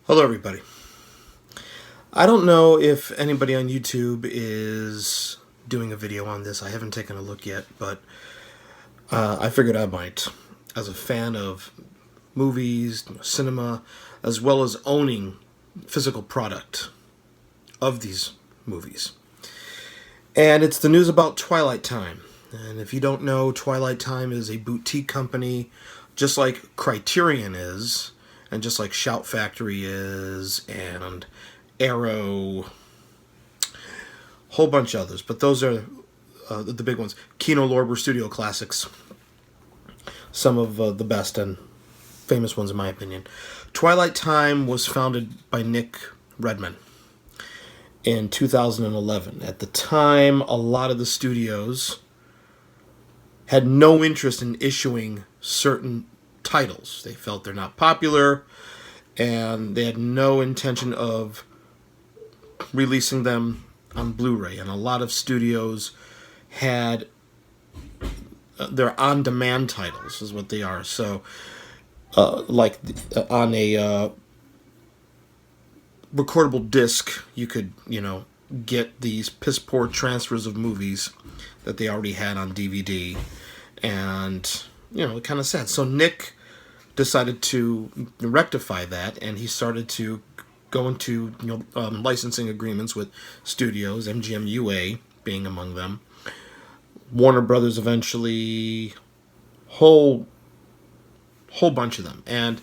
Hello, everybody. I don't know if anybody on YouTube is doing a video on this. I haven't taken a look yet, but I figured I might. As a fan of movies, cinema, as well as owning physical product of these movies. And it's the news about Twilight Time. And if you don't know, Twilight Time is a boutique company, just like Criterion is, and just like Shout Factory is, and Arrow, whole bunch of others. But those are the big ones. Kino Lorber Studio Classics, some of the best and famous ones in my opinion. Twilight Time was founded by Nick Redman in 2011. At the time, a lot of the studios had no interest in issuing certain titles. They felt they're not popular, and they had no intention of releasing them on Blu-ray. And a lot of studios had their on-demand titles, is what they are. So, on a recordable disc, you could, get these piss-poor transfers of movies that they already had on DVD. And, kind of sad. So Nick decided to rectify that, and he started to go into licensing agreements with studios, MGM UA being among them, Warner Brothers eventually, whole bunch of them, and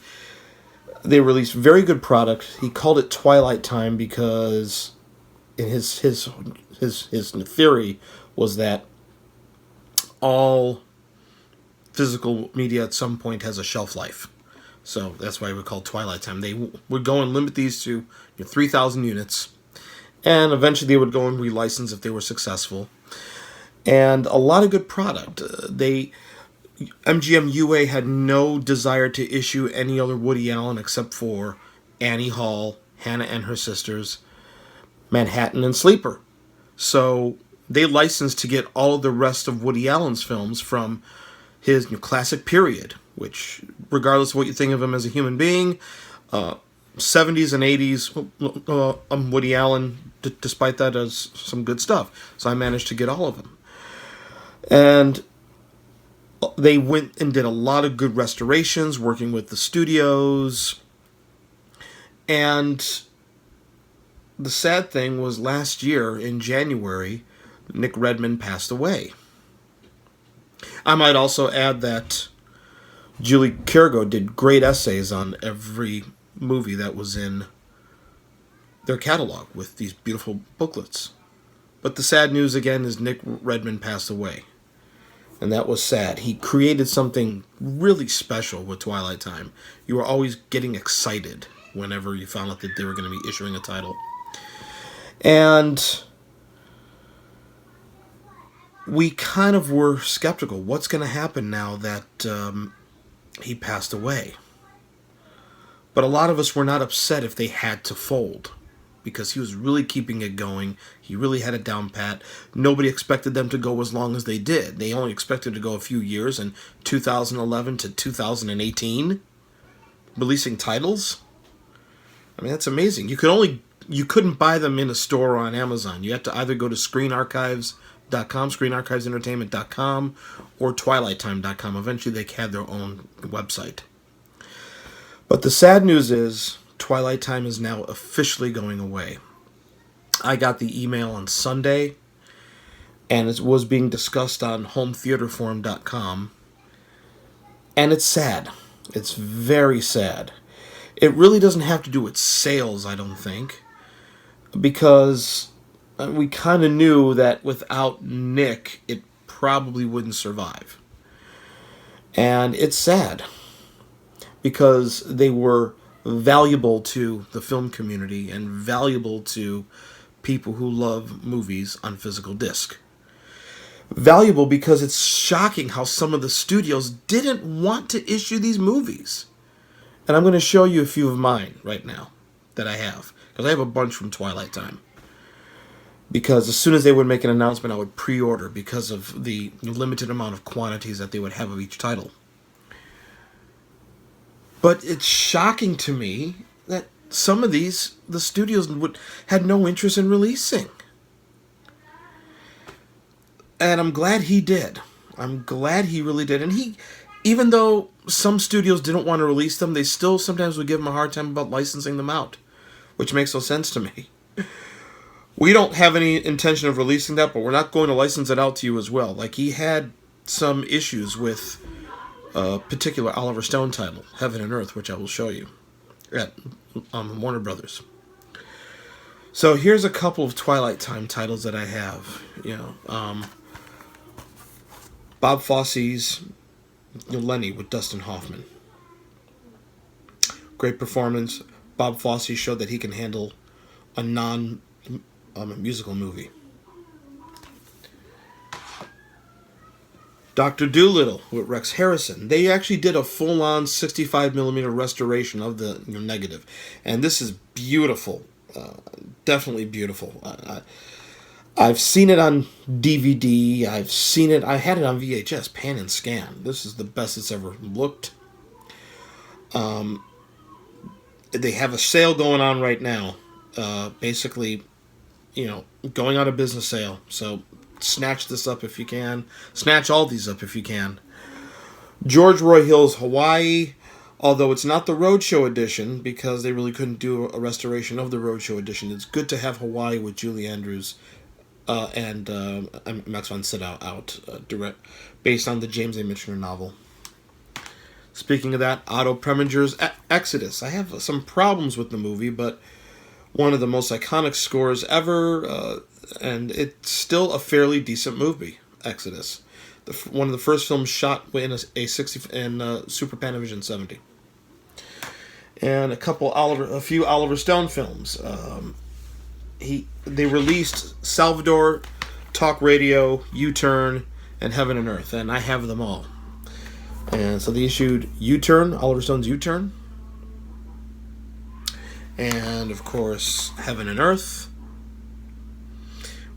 they released very good product. He called it Twilight Time because in his theory was that all physical media at some point has a shelf life. So that's why we call Twilight Time. They would go and limit these to 3,000 units, and eventually they would go and relicense if they were successful. And a lot of good product. MGM UA had no desire to issue any other Woody Allen except for Annie Hall, Hannah and Her Sisters, Manhattan, and Sleeper. So they licensed to get all of the rest of Woody Allen's films from his classic period, which, regardless of what you think of him as a human being, 70s and 80s, Woody Allen, despite that, does some good stuff. So I managed to get all of them. And they went and did a lot of good restorations, working with the studios. And the sad thing was last year, in January, Nick Redman passed away. I might also add that Julie Kirgo did great essays on every movie that was in their catalog with these beautiful booklets. But the sad news again is Nick Redman passed away. And that was sad. He created something really special with Twilight Time. You were always getting excited whenever you found out that they were going to be issuing a title. And we kind of were skeptical. What's going to happen now that he passed away? But a lot of us were not upset if they had to fold, because he was really keeping it going. He really had it down pat. Nobody expected them to go as long as they did. They only expected to go a few years, in 2011 to 2018, releasing titles. I mean, that's amazing. You couldn't buy them in a store or on Amazon. You had to either go to screenarchivesentertainment.com, or twilighttime.com. Eventually they had their own website. But the sad news is Twilight Time is now officially going away. I got the email on Sunday, and it was being discussed on hometheaterforum.com, and it's sad. It's very sad. It really doesn't have to do with sales, I don't think, because we kind of knew that without Nick, it probably wouldn't survive. And it's sad, because they were valuable to the film community and valuable to people who love movies on physical disc. Valuable because it's shocking how some of the studios didn't want to issue these movies. And I'm going to show you a few of mine right now that I have, because I have a bunch from Twilight Time. Because as soon as they would make an announcement, I would pre-order because of the limited amount of quantities that they would have of each title. But it's shocking to me that some of these the studios had no interest in releasing. And I'm glad he did. I'm glad he really did. And even though some studios didn't want to release them, they still sometimes would give him a hard time about licensing them out, which makes no sense to me. We don't have any intention of releasing that, but we're not going to license it out to you as well. Like, he had some issues with a particular Oliver Stone title, Heaven and Earth, which I will show you at Warner Brothers. So here's a couple of Twilight Time titles that I have. Bob Fosse's Lenny with Dustin Hoffman. Great performance. Bob Fosse showed that he can handle a non-musical movie. Dr. Dolittle with Rex Harrison. They actually did a full-on 65mm restoration of the negative. And this is beautiful. Definitely beautiful. I've seen it on DVD. I had it on VHS, pan and scan. This is the best it's ever looked. They have a sale going on right now. Basically, going out of business sale. So snatch this up if you can. Snatch all these up if you can. George Roy Hill's Hawaii, although it's not the Roadshow edition because they really couldn't do a restoration of the Roadshow edition. It's good to have Hawaii with Julie Andrews and Max von Sydow out, based on the James A. Michener novel. Speaking of that, Otto Preminger's Exodus. I have some problems with the movie, but one of the most iconic scores ever, and it's still a fairly decent movie, Exodus. One of the first films shot in a Super Panavision 70. And a few Oliver Stone films. They released Salvador, Talk Radio, U-Turn, and Heaven and Earth, and I have them all. And so they issued U-Turn, Oliver Stone's U-Turn, and of course Heaven and Earth,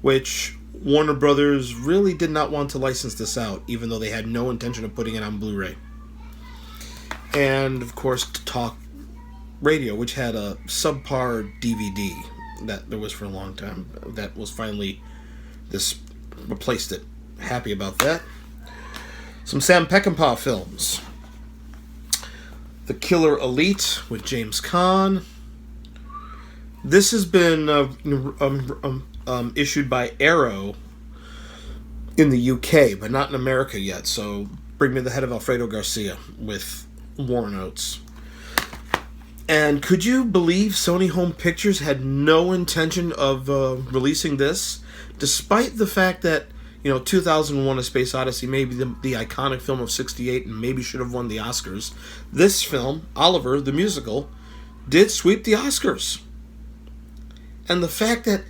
which Warner Brothers really did not want to license this out, even though they had no intention of putting it on Blu-ray. And of course Talk Radio, which had a subpar DVD that there was for a long time. That was finally, this replaced it. Happy about that. Some Sam Peckinpah films. The Killer Elite with James Caan. This has been issued by Arrow in the UK, but not in America yet. So Bring Me the Head of Alfredo Garcia with War Notes. And could you believe Sony Home Pictures had no intention of releasing this, despite the fact that 2001: A Space Odyssey, maybe the iconic film of '68, and maybe should have won the Oscars. This film, Oliver the musical, did sweep the Oscars. And the fact that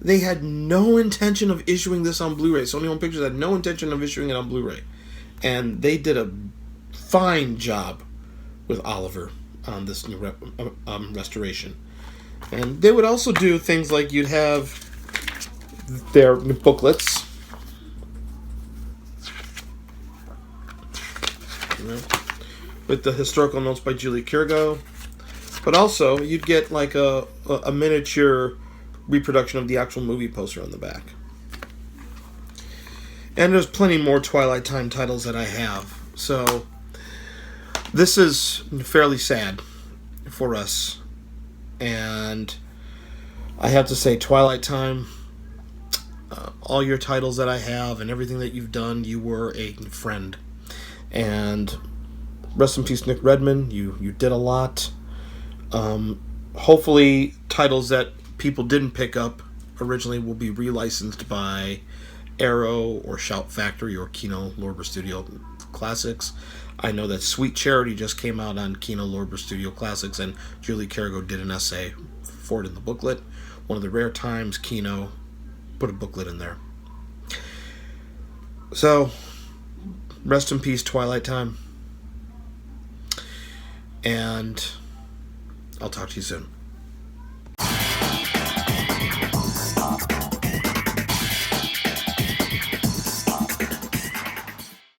they had no intention of issuing this on Blu-ray, Sony Home Pictures had no intention of issuing it on Blu-ray, and they did a fine job with Oliver on this new restoration. And they would also do things like you'd have their booklets, with the historical notes by Julie Kirgo, but also you'd get like a miniature reproduction of the actual movie poster on the back. And there's plenty more Twilight Time titles that I have. So this is fairly sad for us. And I have to say, Twilight Time, all your titles that I have and everything that you've done, you were a friend. And rest in peace, Nick Redman. You did a lot. Hopefully, titles that people didn't pick up originally will be relicensed by Arrow or Shout Factory or Kino Lorber Studio Classics. I know that Sweet Charity just came out on Kino Lorber Studio Classics, and Julie Carrigo did an essay for it in the booklet. One of the rare times Kino put a booklet in there. So, rest in peace, Twilight Time. And I'll talk to you soon.